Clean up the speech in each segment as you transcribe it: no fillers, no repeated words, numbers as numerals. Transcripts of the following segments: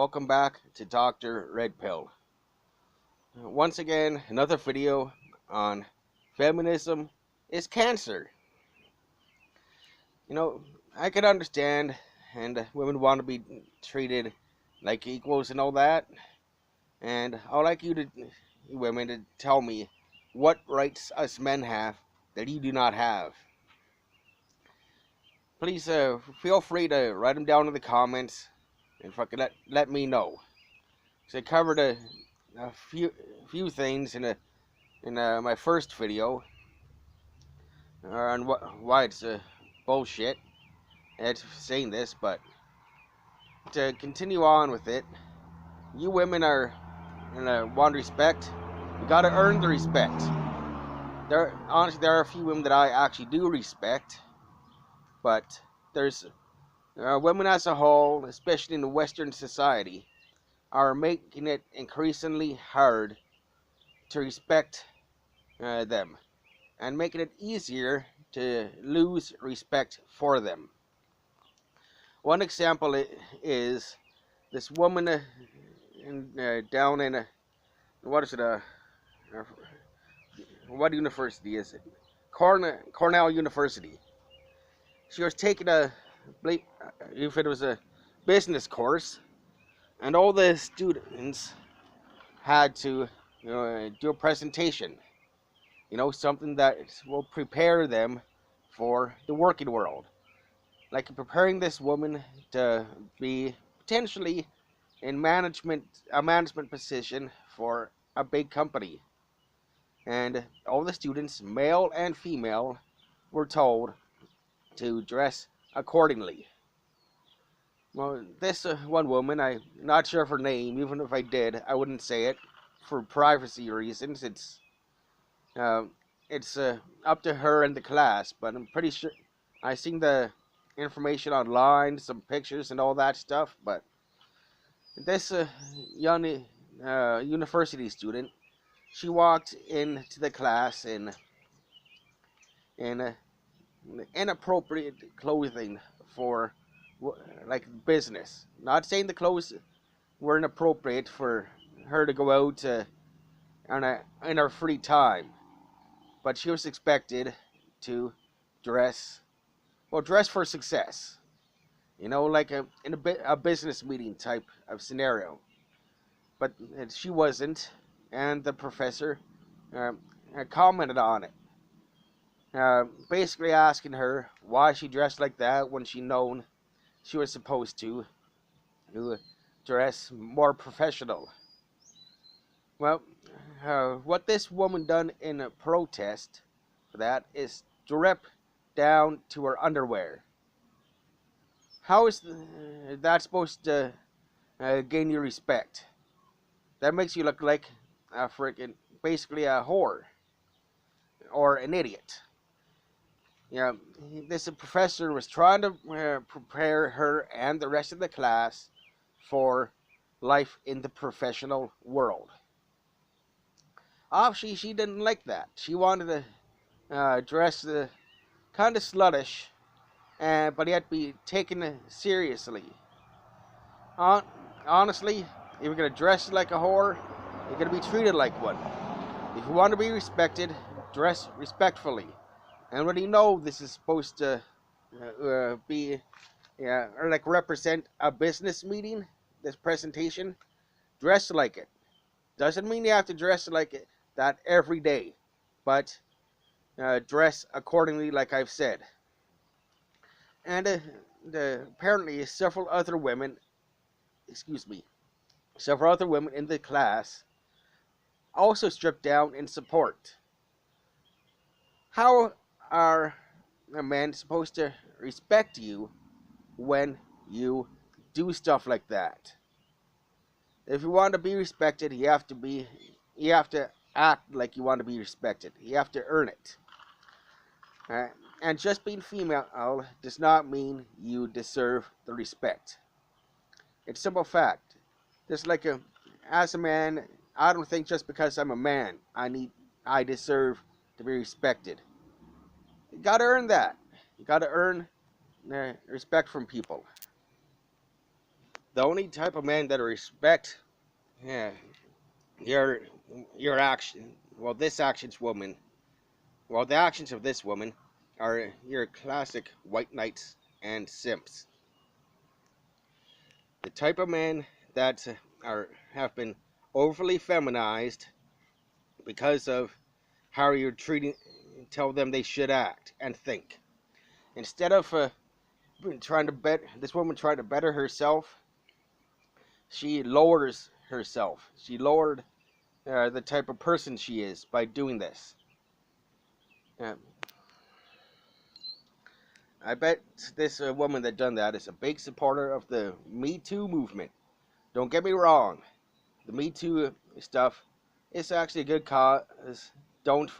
welcome back to Dr. Red Pill. Once again, another video on feminism is cancer. You know, I can understand, and women want to be treated like equals and all that, and I'd like you women, to tell me what rights us men have that you do not have. Please feel free to write them down in the comments and fucking let me know. So I covered a few things in my first video on why it's bullshit. It's saying this, but to continue on with it, you women are want respect. You gotta earn the respect. Honestly, there are a few women that I actually do respect, but there's women as a whole, especially in the Western society, are making it increasingly hard to respect them, and making it easier to lose respect for them. One example is this woman down in what is it? What university is it? Cornell University. She was taking if it was a business course, and all the students had to do a presentation. Something that will prepare them for the working world. Like preparing this woman to be potentially in a management position for a big company. And all the students, male and female, were told to dress accordingly. Well, this one woman, I'm not sure of her name. Even if I did, I wouldn't say it for privacy reasons. It's up to her and the class, but I'm pretty sure I seen the information online, some pictures and all that stuff. But this young university student, she walked into the class in inappropriate clothing for like business. Not saying the clothes were inappropriate for her to go out in her free time, but she was expected to dress for success. Like in a business meeting type of scenario. But she wasn't, and the professor commented on it, basically asking her why she dressed like that when she known she was supposed to dress more professional. Well, what this woman done in a protest for that is to rip down to her underwear. How is that supposed to gain your respect? That makes you look like basically a whore or an idiot. This professor was trying to prepare her and the rest of the class for life in the professional world. Obviously, she didn't like that. She wanted to dress kind of sluttish, but yet be taken seriously. Honestly, if you're going to dress like a whore, you're going to be treated like one. If you want to be respected, dress respectfully. And when you know this is supposed to be, or like represent a business meeting, this presentation, dress like it. Doesn't mean you have to dress like that every day, but dress accordingly, like I've said. And apparently several other women in the class also stripped down in support. How are men supposed to respect you when you do stuff like that? If you want to be respected, you have to act like you want to be respected. You have to earn it. And just being female does not mean you deserve the respect. It's a simple fact. Just like as a man, I don't think just because I'm a man, I deserve to be respected. You gotta earn that. You gotta earn respect from people. The only type of men that respect, yeah, your your action, well, this action's woman, well, the actions of this woman are your classic white knights and simps. The type of men that are have been overly feminized because of how you're treating, tell them they should act and think. Instead of trying to this woman tried to better herself, she lowers herself. She lowered the type of person she is by doing this. Uh, I bet this woman that done that is a big supporter of the Me Too movement. Don't get me wrong, the Me Too stuff is actually a good cause. Don't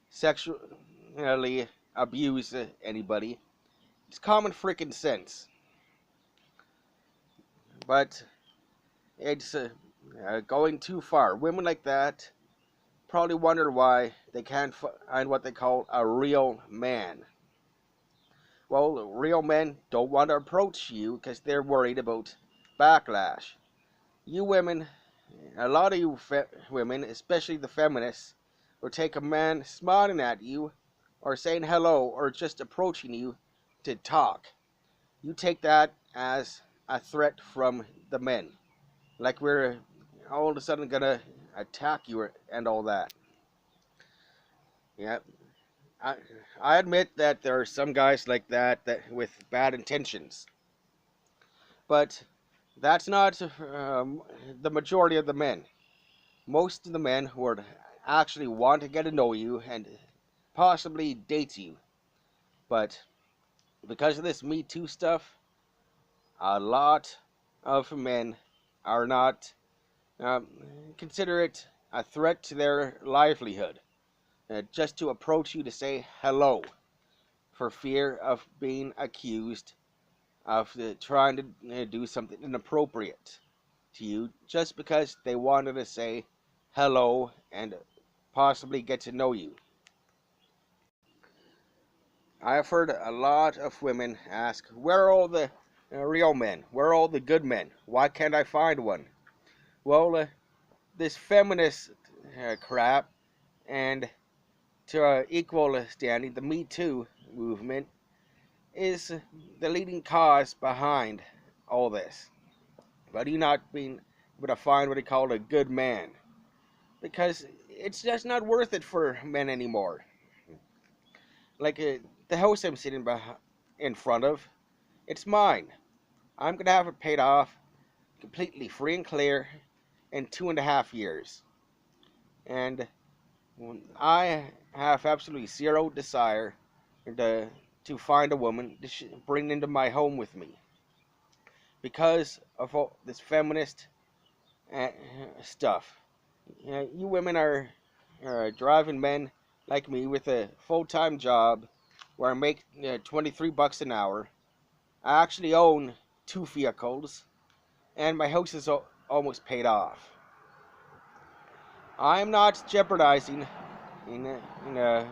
sexually abuse anybody. It's common freaking sense. But it's going too far. Women like that probably wonder why they can't find what they call a real man. Well, real men don't want to approach you because they're worried about backlash. You women, a lot of you women, especially the feminists, will take a man smiling at you or saying hello or just approaching you to talk. You take that as a threat from the men. Like we're all of a sudden gonna attack you and all that. Yeah, I, I admit that there are some guys like that with bad intentions, but that's not the majority of the men. Most of the men would actually want to get to know you and possibly date you, but because of this Me Too stuff, a lot of men are not um, consider it a threat to their livelihood. Just to approach you to say hello for fear of being accused of trying to do something inappropriate to you just because they wanted to say hello and possibly get to know you. I've heard a lot of women ask, where are all the real men? Where are all the good men? Why can't I find one? Well, this feminist crap and to equal standing, the Me Too movement is the leading cause behind all this. But you not being able to find what they call a good man. Because it's just not worth it for men anymore. Like the house I'm sitting in front of, it's mine. I'm going to have it paid off completely free and clear in 2.5 years. And I have absolutely zero desire to find a woman to bring into my home with me because of all this feminist uh, stuff. You women are driving men like me with a full-time job where I make 23 bucks an hour. I actually own 2 vehicles and my house is almost paid off. I'm not jeopardizing in, uh, in, uh,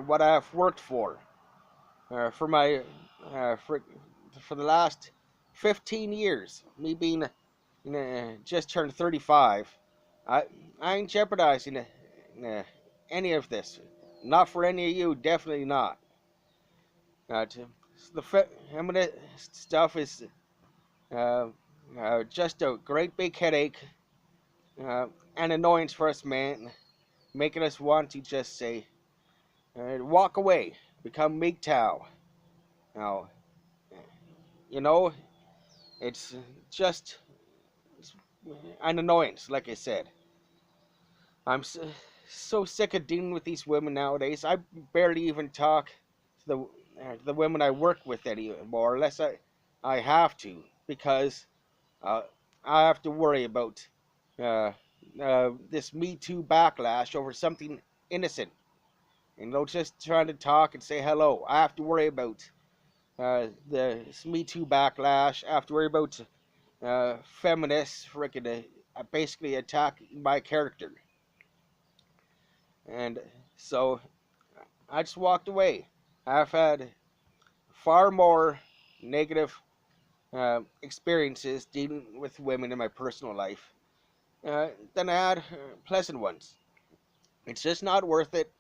what I've worked for my for the last 15 years. Me being just turned 35, I I ain't jeopardizing any of this. Not for any of you, definitely not. The feminist stuff is uh, just a great big headache and annoyance for us, man, making us want to just say, walk away, become MGTOW. Now, you know, it's just an annoyance, like I said. I'm so sick of dealing with these women nowadays. I barely even talk to the women I work with anymore, unless I have to, because uh, I have to worry about uh, this Me Too backlash over something innocent. Just trying to talk and say hello. I have to worry about the Me Too backlash. I have to worry about feminists freaking basically attacking my character. And so I just walked away. I've had far more negative experiences dealing with women in my personal life than I had pleasant ones. It's just not worth it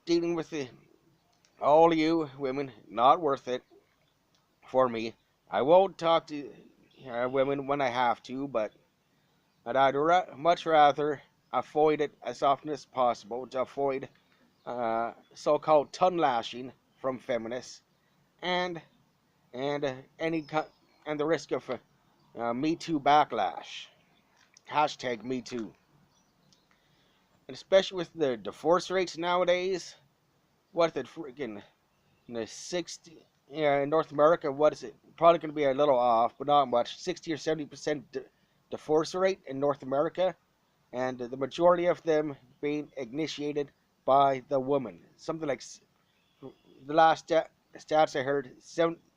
dealing with all you women. Not worth it for me. I won't talk to women when I have to, but I'd much rather avoid it as often as possible to avoid so-called tongue lashing from feminists and and any and the risk of Me Too backlash. Hashtag Me Too. And especially with the divorce rates nowadays, what the freaking in the 60, yeah, in North America, what is it? Probably going to be a little off, but not much. 60 or 70% divorce rate in North America, and the majority of them being initiated by the woman. Something like the last stats I heard,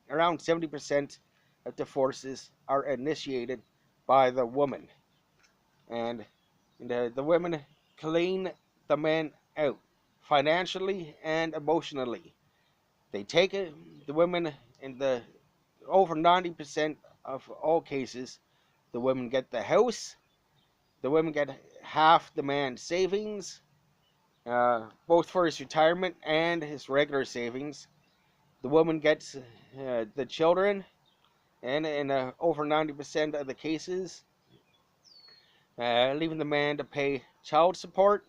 around 70% of divorces are initiated by the woman, and the women clean the men out financially and emotionally. They take it, the women in the over 90% of all cases, the women get the house, the women get half the man's savings, both for his retirement and his regular savings. The woman gets the children, and in over 90% of the cases, leaving the man to pay child support.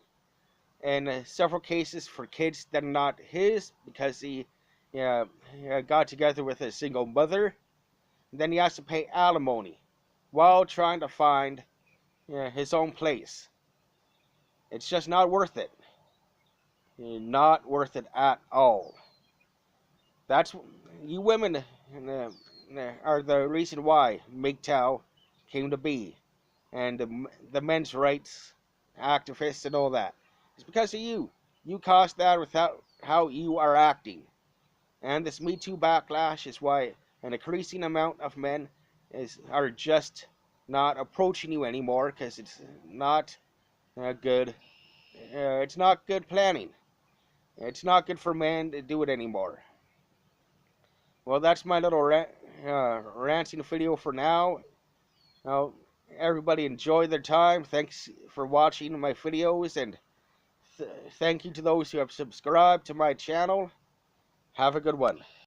In several cases for kids that are not his because he got together with a single mother. And then he has to pay alimony while trying to find his own place. It's just not worth it. Not worth it at all. That's you women are the reason why MGTOW came to be, and the men's rights activists and all that. It's because of you. You caused that without how you are acting. And this Me Too backlash is why an increasing amount of men are just not approaching you anymore because it's not good. It's not good planning. It's not good for men to do it anymore. Well, that's my little ranting video for now. Now, everybody enjoy their time. Thanks for watching my videos, and thank you to those who have subscribed to my channel. Have a good one.